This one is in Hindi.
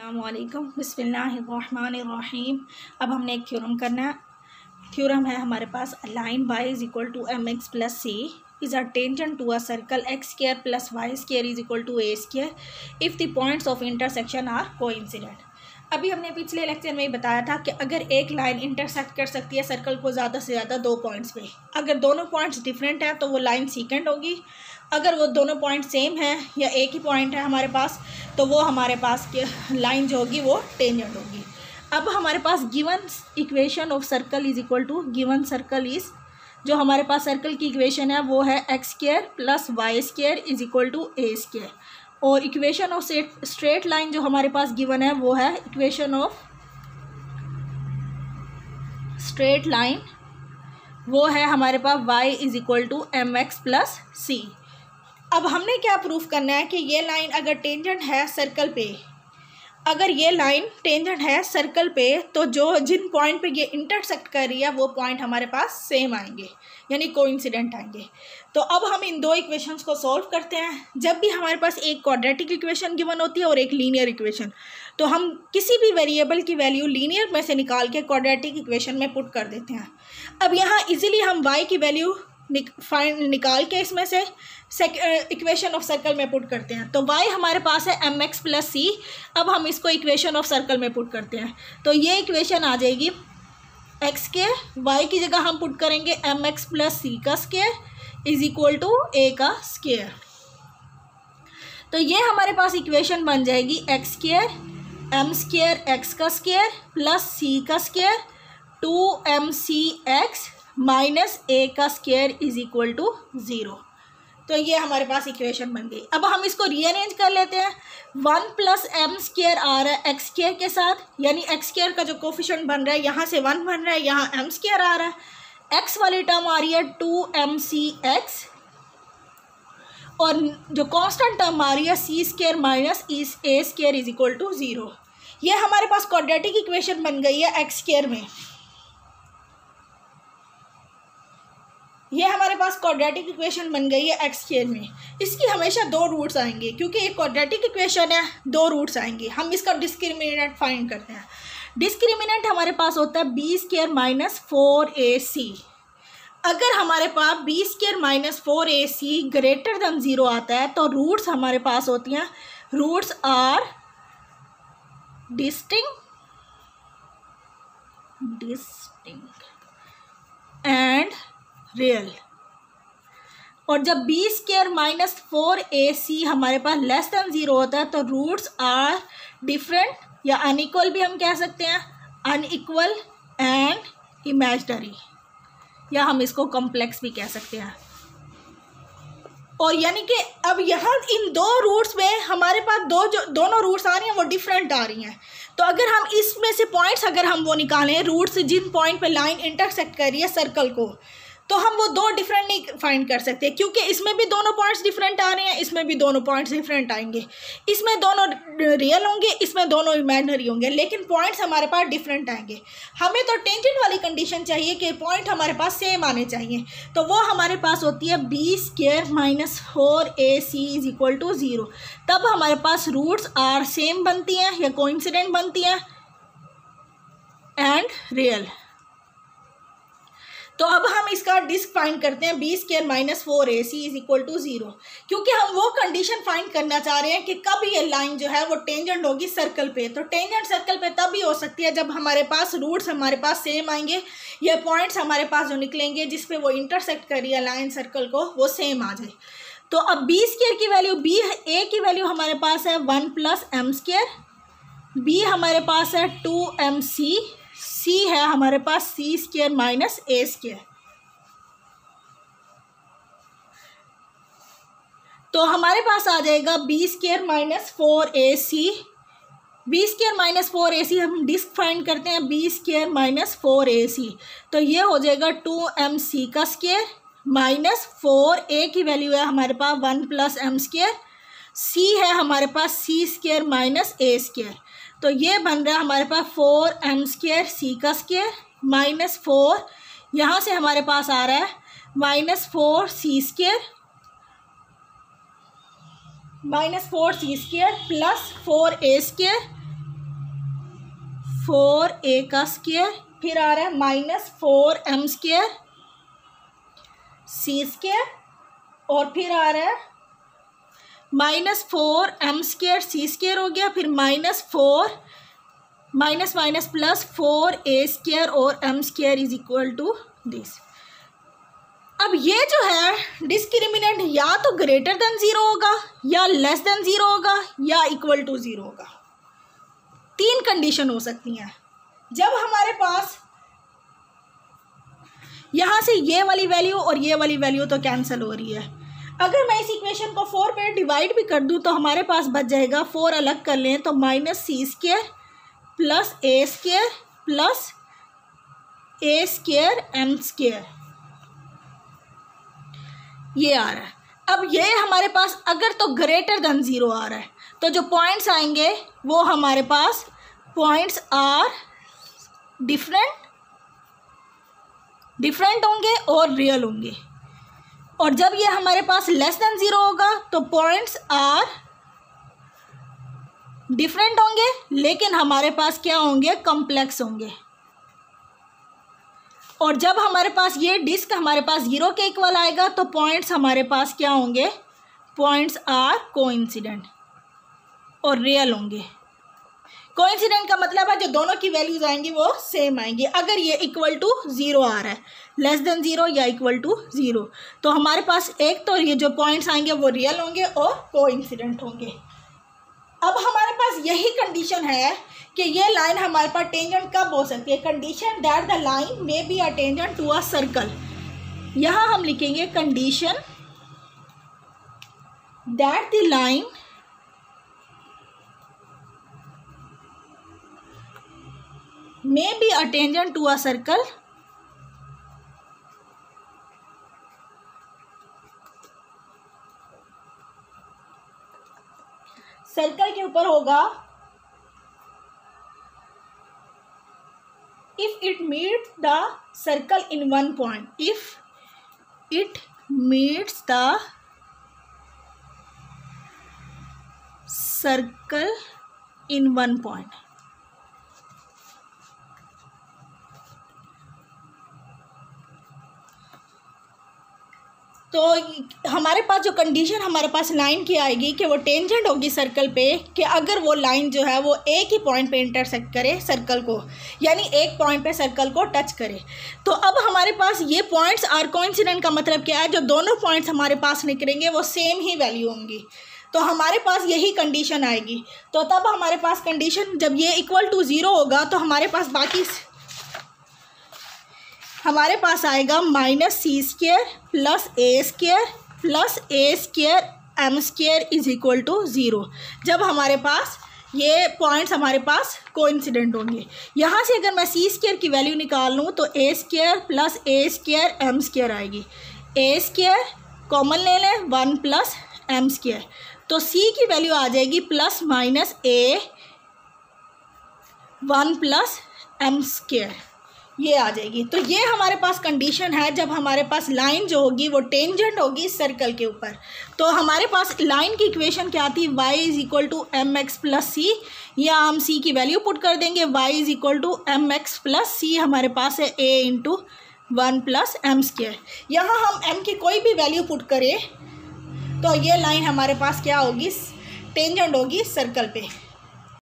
अस्सलामुअलैकुम बिस्मिल्लाहिर्रहमानिर्रहीम। अब हमने एक थ्योरम करना है। थ्योरम है हमारे पास line y is equal to m x plus c is a tangent to a circle x square plus y square is equal to a square if the points of intersection are coincident. अभी हमने पिछले लेक्चर में ही बताया था कि अगर एक लाइन इंटरसेक्ट कर सकती है सर्कल को ज़्यादा से ज़्यादा दो पॉइंट्स पे, अगर दोनों पॉइंट्स डिफरेंट हैं तो वो लाइन सीकेंट होगी। अगर वो दोनों पॉइंट सेम है या एक ही पॉइंट है हमारे पास तो वो हमारे पास लाइन जो होगी वो टेंजेंट होगी। अब हमारे पास given equation of circle is equal to given circle is, जो हमारे पास सर्कल की इक्वेशन है वो है x square plus y square is equal to a square, और इक्वेशन ऑफ स्ट्रेट लाइन जो हमारे पास गिवन है वो है इक्वेशन ऑफ स्ट्रेट लाइन, वो है हमारे पास y is equal to m x plus c. अब हमने क्या प्रूफ करना है कि ये लाइन अगर टेंजेंट है सर्कल पे, अगर ये लाइन टेंजेंट है सर्कल पे तो जो जिन पॉइंट पे ये इंटरसेक्ट कर रही है वो पॉइंट हमारे पास सेम आएंगे, यानी कोइंसिडेंट आएंगे। तो अब हम इन दो इक्वेशंस को सॉल्व करते हैं। जब भी हमारे पास एक क्वाड्रेटिक इक्वेशन गिवन होती है और एक लीनियर इक्वेशन, तो हम किसी भी वेरिएबल की वैल्यू लीनियर में से निकाल के क्वाड्रेटिक इक्वेशन में पुट कर देते हैं। अब यहाँ इजीली हम y की वैल्यू निकाल के इसमें से इक्वेशन ऑफ सर्कल में पुट करते हैं। तो y हमारे पास है एम एक्स प्लस सी। अब हम इसको इक्वेशन ऑफ सर्कल में पुट करते हैं तो ये इक्वेशन आ जाएगी x के y की जगह हम पुट करेंगे एम एक्स प्लस सी का square is equal to a का स्क्वायर। तो ये हमारे पास इक्वेशन बन जाएगी x square m square x का स्क्वायर प्लस सी का square two m c x minus a का square is equal to zero. तो ये हमारे पास इक्वेशन बन गई। अब हम इसको रीअरेंज कर लेते हैं। 1 प्लस एम स्क्वायर आ रहा है एक्स स्क्वायर के साथ, यानी एक्स स्क्वायर का जो कोफिशिएंट बन रहा है यहाँ से 1 बन रहा है, यहाँ एम स्क्वायर आ रहा है। एक्स वाली टर्म आ रही है 2mc(x), और जो कांस्टेंट टर्म आ रही है c square minus A square is equal to zero. ये हमारे पास क्वाड्रेटिक इक्वेशन बन गई है एक्स स्क्वायर में। ये हमारे पास क्वाड्रेटिक इक्वेशन बन गई है एक्स स्क्वायर में। इसकी हमेशा दो रूट्स आएंगे क्योंकि एक क्वाड्रेटिक इक्वेशन है, दो रूट्स आएंगे। हम इसका डिस्क्रिमिनेंट फाइंड करते हैं। डिस्क्रिमिनेंट हमारे पास होता है बी स्क्वायर माइनस 4ac। अगर हमारे पास b square minus 4ac greater than zero आता है तो रूट्स हमारे पास होती हैं, roots are distinct and real. और जब बी स्क्वायर माइनस 4ac हमारे पास लेस देन ज़ीरो होता है तो रूट्स आर डिफरेंट, या अनइक्वल भी हम कह सकते हैं, अनइक्वल एंड इमेजिनरी, या हम इसको कॉम्प्लेक्स भी कह सकते हैं। और यानी कि अब यहाँ इन दो रूट्स में हमारे पास दोनों रूट्स आ रही हैं वो डिफरेंट आ रही हैं। तो अगर हम इसमें से पॉइंट्स अगर हम वो निकालें, रूट्स जिन पॉइंट पे लाइन इंटरसेक्ट कर रही है सर्कल को, तो हम वो दो डिफरेंट नहीं फाइंड कर सकते क्योंकि इसमें भी दोनों पॉइंट्स डिफरेंट आ रहे हैं, इसमें भी दोनों पॉइंट्स डिफरेंट आएंगे। इसमें दोनों रियल होंगे, इसमें दोनों इमेजिनरी होंगे, लेकिन पॉइंट्स हमारे पास डिफरेंट आएंगे। हमें तो टेंजेंट वाली कंडीशन चाहिए कि पॉइंट हमारे पास सेम आने चाहिए, तो वो हमारे पास होती है B square minus 4ac is equal to zero. तब हमारे पास रूट्स आर सेम बनती हैं या कोइंसिडेंट बनती हैं एंड रियल। तो अब हम इसका डिस्क फाइंड करते हैं B square minus 4ac is equal to zero, क्योंकि हम वो कंडीशन फाइंड करना चाह रहे हैं कि कब ये लाइन जो है वो टेंजेंट होगी सर्कल पे। तो टेंजेंट सर्कल पे तभी हो सकती है जब हमारे पास रूट्स हमारे पास सेम आएंगे, या पॉइंट्स हमारे पास जो निकलेंगे जिस पे वो इंटरसेक्ट कर रही है लाइन सर्कल को वो सेम आ जाए। तो अब बी स्क्वायर की वैल्यू ए की वैल्यू हमारे पास है 1 प्लस एम स्क्वायर, बी हमारे पास है 2mc, सी है हमारे पास सी स्क्वायर माइनस ए स्क्वायर। तो हमारे पास आ जाएगा B square minus 4ac। B square minus 4ac हम डिस्क फाइंड करते हैं बी स्क्वायर माइनस 4ac, तो ये हो जाएगा 2mc का स्क्वायर माइनस 4a की वैल्यू है हमारे पास 1 प्लस एम स्क्वायर, सी है हमारे पास सी स्क्वायर माइनस ए स्क्वायर। तो ये बन रहा है हमारे पास 4m स्क्वायर सी का स्क्वायर माइनस 4, यहाँ से हमारे पास आ रहा है minus 4c square -4c² plus 4a² 4a का स्क्वायर, फिर आ रहा है -4m स्क्वायर c स्क्वायर, और फिर आ रहा है -4m स्क्वायर c स्क्वायर हो गया, फिर -4 minus minus plus 4a square और m square is equal to this. अब ये जो है डिस्क्रिमिनेंट या तो ग्रेटर देन 0 होगा, या लेस देन 0 होगा, या इक्वल टू 0 होगा। 3 कंडीशन हो सकती हैं। जब हमारे पास यहाँ से ये वाली वैल्यू और ये वाली वैल्यू तो कैंसिल हो रही है। अगर मैं इस इक्वेशन को 4 पे डिवाइड भी कर दूँ तो हमारे पास बच जाएगा, 4 अलग कर लें तो -c square plus a square plus a square m square, ये आ रहा है। अब ये हमारे पास अगर तो ग्रेटर देन 0 आ रहा है तो जो पॉइंट्स आएंगे वो हमारे पास पॉइंट्स आर डिफरेंट होंगे और रियल होंगे। और जब ये हमारे पास लेस देन 0 होगा तो पॉइंट्स आर डिफरेंट होंगे लेकिन हमारे पास क्या होंगे, कॉम्प्लेक्स होंगे। और जब हमारे पास ये डिस्क हमारे पास 0 के इक्वल आएगा तो पॉइंट्स हमारे पास क्या होंगे, पॉइंट्स आर कोइंसिडेंट और रियल होंगे। कोइंसिडेंट का मतलब है जो दोनों की वैल्यूज आएंगी वो सेम आएंगी। अगर ये इक्वल टू 0 आ रहा है, लेस देन 0 या इक्वल टू 0, तो हमारे पास एक तो ये जो पॉइंट्स आएंगे वो रियल होंगे और कोइंसिडेंट होंगे। अब हमारे पास यही कंडीशन है कि ये लाइन हमारे पास टेंजेंट कब हो सकती है। Condition that the line may be a tangent to a circle. यहाँ हम लिखेंगे condition that the line may be a tangent to a circle circle के ऊपर होगा if it meets the circle in one point, if it meets the circle in one point। तो हमारे पास जो कंडीशन हमारे पास लाइन की आएगी कि वो टेंजेंट होगी सर्कल पे, कि अगर वो लाइन जो है वो एक ही पॉइंट पे इंटरसेक्ट करे सर्कल को, यानी एक पॉइंट पे सर्कल को टच करे। तो अब हमारे पास ये पॉइंट्स आर कोइंसिडेंट का मतलब क्या है, जो दोनों पॉइंट्स हमारे पास निकलेंगे वो सेम ही वैल्यू होंगी। तो हमारे पास यही कंडीशन आएगी। तो तब हमारे पास कंडीशन जब ये इक्वल टू 0 होगा तो हमारे पास आएगा -c square plus a square plus a square m square is equal to 0, जब हमारे पास ये पॉइंट्स हमारे पास कोइंसिडेंट होंगे। यहाँ से अगर मैं c स्क्वायर की वैल्यू निकाल लूँ तो a square plus a square m square आएगी। a स्क्वायर कॉमन ले लें, 1 प्लस m स्क्वायर, तो c की वैल्यू आ जाएगी plus minus a 1 plus m square, ये आ जाएगी। तो ये हमारे पास कंडीशन है जब हमारे पास लाइन जो होगी वो टेंजेंट होगी सर्कल के ऊपर। तो हमारे पास लाइन की इक्वेशन क्या थी, y is equal to m x plus c, या हम c की वैल्यू पुट कर देंगे, y is equal to m x plus c हमारे पास है a into 1 plus m square. यहाँ हम m की कोई भी वैल्यू पुट करें तो ये लाइन हमारे पास क्या होगी, टेंजेंट होगी सर्कल पे।